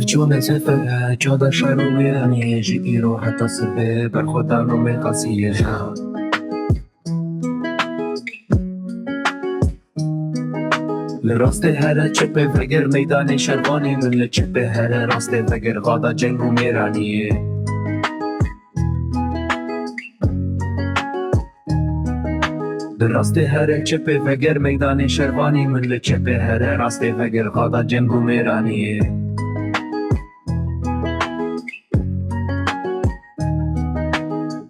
چون سفر قدا شروع میرانی جیرو حتی سبه بر خدا رو میقاسیه لراسته هر چپه وگر میدان شروانی من لچپه هر راسته وگر قدا جنگو میرانیه راسته هر چپه وگر میدان شروانی من لچپه هر راسته وگر قدا جنگو میرانیه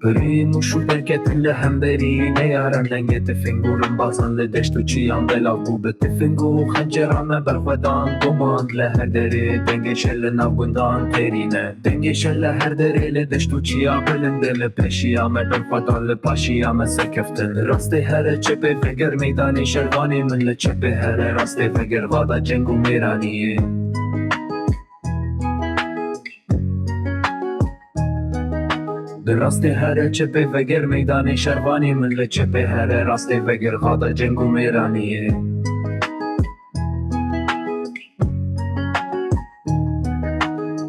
بریم و شو برکت لهم بری نیارم دنگه tifing و rimbazan لدشت و چیان بلاغو به tifing و خنجرامه برخودان دûmanê لهر derê dengê şelle nav gundan qêrîn dengê şelle her derê لدشت و çiya bilind لپêşiya me berxwedan لپاشiya me serkeftin rastê here çepê veger meydanê şervanê min li çepê here rastê veger qada ceng û mêraniyê راسته هر چپه وگر میدان شروانی من لچپه هر راسته وگر قدا جنگ و میرانیه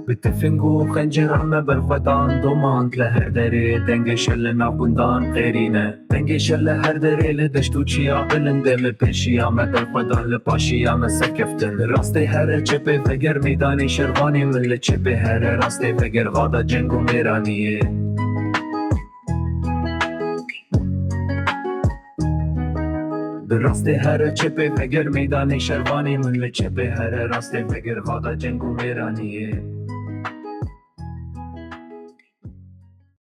به tifing و خنجرامه برخودان دûmanê لهر derê dengê şelle nav gundan qêrîn dengê şelle her derê لدشت و çiya bilind لپêşiya me berxwedan لپاشiya me serkeftin rastê here çepê veger meydanê şervanê min li çepê here rastê veger qada ceng û mêraniyê راسته هر چپه وگر میدان شروانی من لچپه هر راسته وگر قدا جنگ و میرانیه